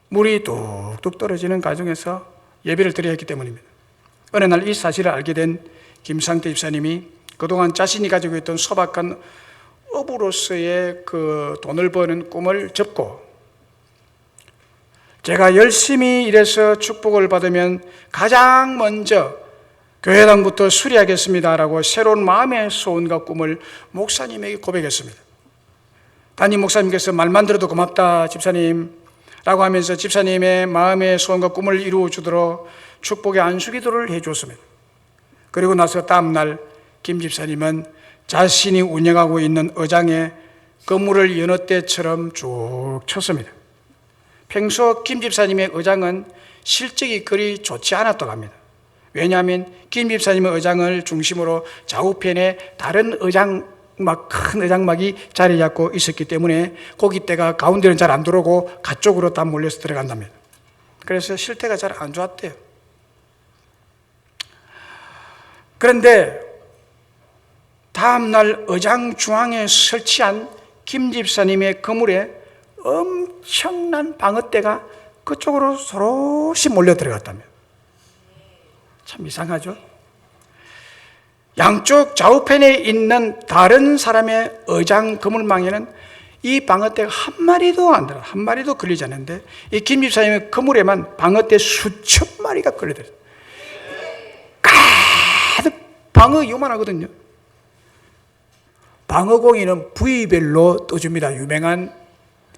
물이 뚝뚝 떨어지는 과정에서 예배를 드려야 했기 때문입니다. 어느 날 이 사실을 알게 된 김상태 집사님이 그동안 자신이 가지고 있던 소박한 업으로서의 그 돈을 버는 꿈을 접고 제가 열심히 일해서 축복을 받으면 가장 먼저 교회당부터 수리하겠습니다라고 새로운 마음의 소원과 꿈을 목사님에게 고백했습니다. 담임 목사님께서 말만 들어도 고맙다 집사님 라고 하면서 집사님의 마음의 소원과 꿈을 이루어 주도록 축복의 안수기도를 해 주었습니다. 그리고 나서 다음날 김 집사님은 자신이 운영하고 있는 의장에 건물을 여느 때처럼 쭉 쳤습니다. 평소 김 집사님의 의장은 실적이 그리 좋지 않았다고 합니다. 왜냐하면 김 집사님의 의장을 중심으로 좌우편에 다른 의장막, 큰 의장막이 자리 잡고 있었기 때문에 고깃대가 가운데는 잘 안 들어오고 가쪽으로 다 몰려서 들어간답니다. 그래서 실태가 잘 안 좋았대요. 그런데 다음날 의장 중앙에 설치한 김 집사님의 건물에 엄청난 방어대가 그쪽으로 서로시 몰려 들어갔다며. 참 이상하죠? 양쪽 좌우편에 있는 다른 사람의 의장 건물망에는 이 방어대가 한 마리도 안 들어, 한 마리도 걸리지 않는데 이 김 집사님의 건물에만 방어대 수천 마리가 걸려들어요. 가득 방어 요만하거든요. 방어공이는 부위별로 떠줍니다. 유명한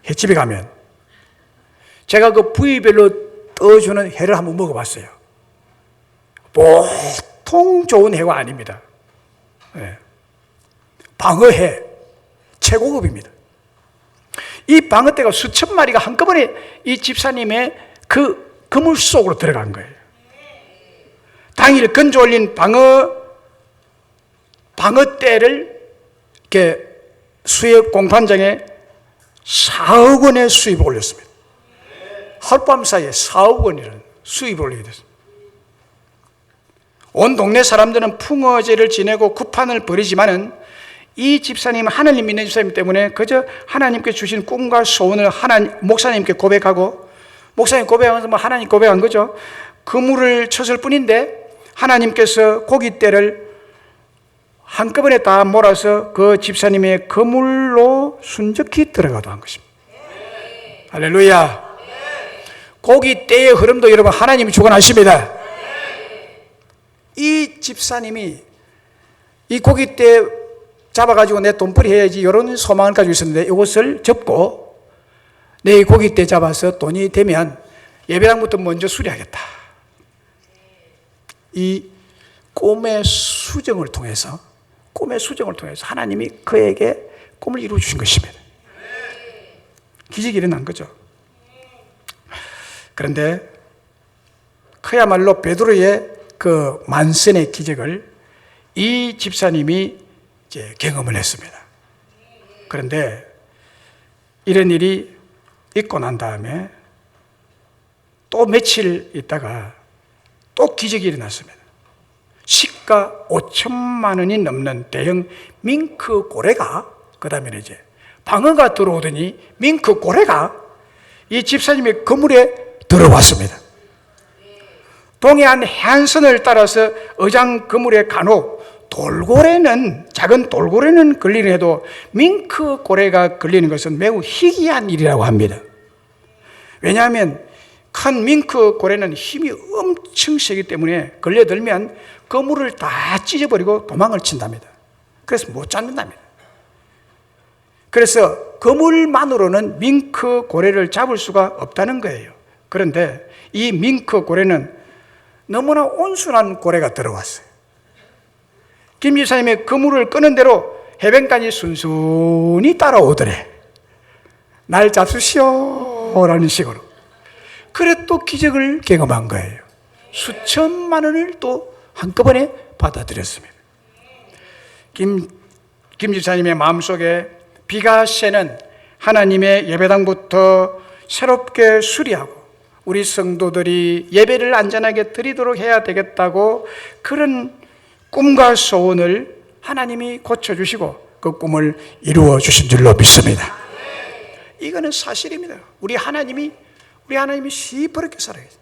횟집에 가면 제가 그 부위별로 떠주는 회를 한번 먹어봤어요. 보통 좋은 회가 아닙니다. 네. 방어회 최고급입니다. 이 방어떼가 수천 마리가 한꺼번에 이 집사님의 그 그물 속으로 들어간 거예요. 당일 건져 올린 방어떼를 이렇게 수입 공판장에 4억 원의 수입을 올렸습니다. 하룻밤 사이에 4억 원이라는 수입을 올리게 됐습니다. 온 동네 사람들은 풍어제를 지내고 구판을 벌이지만은 이 집사님은 하나님 믿는 집사님 때문에 그저 하나님께 주신 꿈과 소원을 목사님께 고백하고, 목사님 고백하면서 뭐 하나님 고백한 거죠. 그물을 쳤을 뿐인데 하나님께서 고깃대를 한꺼번에 다 몰아서 그 집사님의 그물로 순적히 들어가도 한 것입니다. 할렐루야. 고깃대의 흐름도 여러분 하나님이 주관하십니다. 이 집사님이 이 고깃대 잡아가지고 내 돈벌이 해야지 이런 소망을 가지고 있었는데, 이것을 접고 내 고깃대 잡아서 돈이 되면 예배당부터 먼저 수리하겠다. 이 꿈의 수정을 통해서 하나님이 그에게 꿈을 이루어 주신 것입니다. 기적이 일어난 거죠. 그런데 그야말로 베드로의 그 만선의 기적을 이 집사님이 이제 경험을 했습니다. 그런데 이런 일이 있고 난 다음에 또 며칠 있다가 또 기적이 일어났습니다. 시가 5천만 원이 넘는 대형 밍크 고래가, 그 다음에 이제 방어가 들어오더니 밍크 고래가 이 집사님의 건물에 들어왔습니다. 동해안 해안선을 따라서 의장 건물에 간혹 작은 돌고래는 걸리는 해도 밍크 고래가 걸리는 것은 매우 희귀한 일이라고 합니다. 왜냐하면 큰 밍크 고래는 힘이 엄청 세기 때문에 걸려들면 그물을 다 찢어버리고 도망을 친답니다. 그래서 못 잡는답니다. 그래서 그물만으로는 밍크 고래를 잡을 수가 없다는 거예요. 그런데 이 밍크 고래는 너무나 온순한 고래가 들어왔어요. 김 집사님의 그물을 끄는 대로 해변까지 순순히 따라오더래. 날 잡수시오 라는 식으로. 그래 또 기적을 경험한 거예요. 수천만 원을 또 한꺼번에 받아들였습니다. 김 집사님의 마음속에 비가 새는 하나님의 예배당부터 새롭게 수리하고 우리 성도들이 예배를 안전하게 드리도록 해야 되겠다고, 그런 꿈과 소원을 하나님이 고쳐주시고 그 꿈을 이루어 주신 줄로 믿습니다. 이거는 사실입니다. 우리 하나님이 시퍼렇게 살아계세요.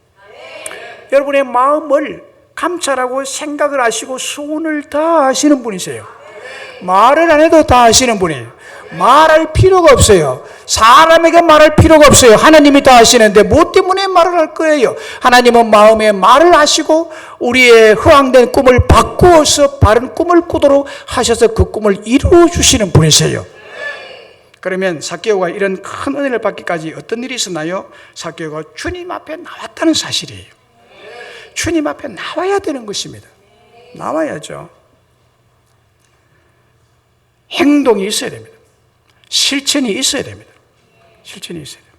여러분의 마음을 감찰하고 생각을 하시고 소원을 다 아시는 분이세요. 말을 안 해도 다 아시는 분이에요. 말할 필요가 없어요. 사람에게 말할 필요가 없어요. 하나님이 다 아시는데 뭐 때문에 말을 할 거예요? 하나님은 마음에 말을 하시고 우리의 허황된 꿈을 바꾸어서 바른 꿈을 꾸도록 하셔서 그 꿈을 이루어 주시는 분이세요. 그러면 삭개오가 이런 큰 은혜를 받기까지 어떤 일이 있었나요? 삭개오가 주님 앞에 나왔다는 사실이에요. 주님 앞에 나와야 되는 것입니다. 나와야죠. 행동이 있어야 됩니다. 실천이 있어야 됩니다. 실천이 있어야 됩니다.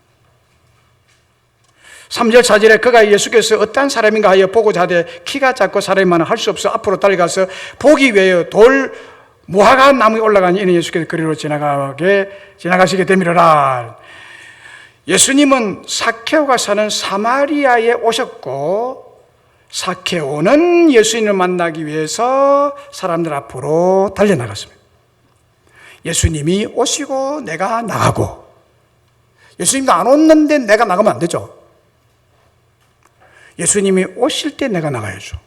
3절 4절에 그가 예수께서 어떠한 사람인가 하여 보고자 하되 키가 작고 사람이 많아 할 수 없어 앞으로 달려가서 보기 위하여 무화과 나무에 올라간 이는 예수께서 그리로 지나가시게 되미르라. 예수님은 삭개오가 사는 사마리아에 오셨고, 삭개오는 예수님을 만나기 위해서 사람들 앞으로 달려나갔습니다. 예수님이 오시고 내가 나가고, 예수님도 안 오는데 내가 나가면 안 되죠. 예수님이 오실 때 내가 나가야죠.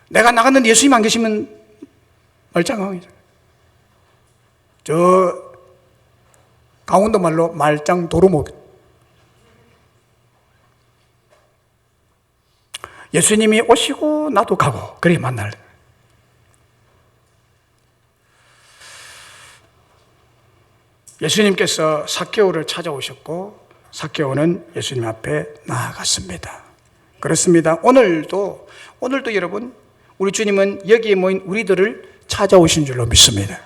내가 나갔는데 예수님 안 계시면 말짱하죠. 저 강원도 말로 말짱 도루묵. 예수님이 오시고 나도 가고 그래 만날. 예수님께서 삭개오를 찾아오셨고 삭개오는 예수님 앞에 나아갔습니다. 그렇습니다. 오늘도 여러분, 우리 주님은 여기에 모인 우리들을 찾아오신 줄로 믿습니다.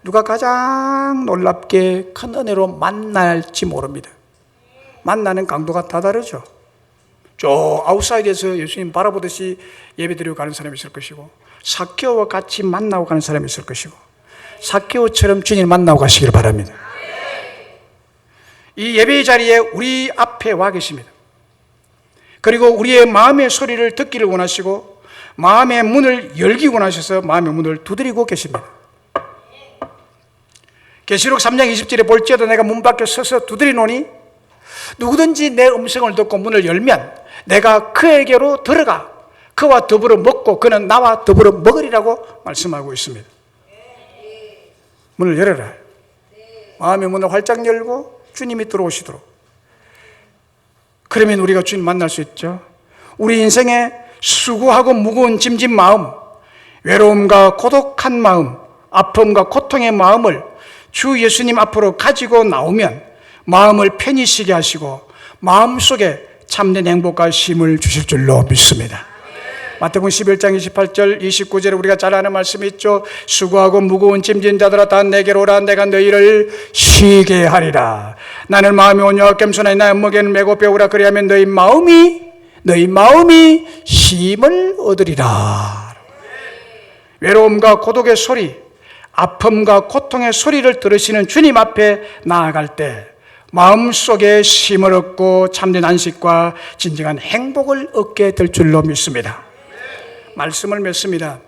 누가 가장 놀랍게 큰 은혜로 만날지 모릅니다. 만나는 강도가 다 다르죠. 저 아웃사이드에서 예수님 바라보듯이 예배드리고 가는 사람이 있을 것이고, 삭개오와 같이 만나고 가는 사람이 있을 것이고, 삭개오처럼 주님을 만나고 가시길 바랍니다. 이 예배의 자리에 우리 앞에 와 계십니다. 그리고 우리의 마음의 소리를 듣기를 원하시고 마음의 문을 열기 원하셔서 마음의 문을 두드리고 계십니다. 계시록 3장 20절에 볼지어다 내가 문 밖에 서서 두드리노니 누구든지 내 음성을 듣고 문을 열면 내가 그에게로 들어가 그와 더불어 먹고 그는 나와 더불어 먹으리라고 말씀하고 있습니다. 문을 열어라. 마음의 문을 활짝 열고 주님이 들어오시도록. 그러면 우리가 주님 만날 수 있죠. 우리 인생에 수고하고 무거운 짐진 마음, 외로움과 고독한 마음, 아픔과 고통의 마음을 주 예수님 앞으로 가지고 나오면 마음을 편히 쉬게 하시고 마음속에 참된 행복과 쉼을 주실 줄로 믿습니다. 마태복음 11장 28절 29절에 우리가 잘 아는 말씀이 있죠. 수고하고 무거운 짐진 자들아 다 내게로 오라 내가 너희를 쉬게 하리라. 나는 마음이 온유하고 겸손하니 나의 목에는 메고 배우라. 그리하면 너희 마음이 쉼을 얻으리라. 외로움과 고독의 소리, 아픔과 고통의 소리를 들으시는 주님 앞에 나아갈 때 마음속에 쉼을 얻고 참된 안식과 진정한 행복을 얻게 될 줄로 믿습니다. 말씀을 맺습니다.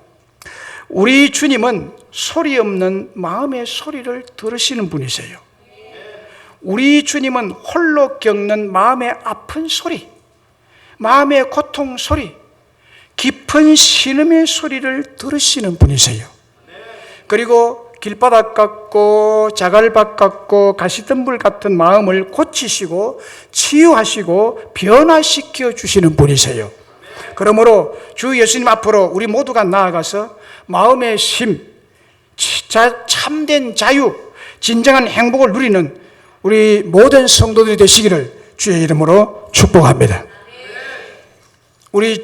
우리 주님은 소리 없는 마음의 소리를 들으시는 분이세요. 우리 주님은 홀로 겪는 마음의 아픈 소리, 마음의 고통 소리, 깊은 신음의 소리를 들으시는 분이세요. 그리고 길바닥 같고 자갈밭 같고 가시덤불 같은 마음을 고치시고 치유하시고 변화시켜 주시는 분이세요. 그러므로 주 예수님 앞으로 우리 모두가 나아가서 마음의 쉼, 참된 자유, 진정한 행복을 누리는 우리 모든 성도들이 되시기를 주의 이름으로 축복합니다. 우리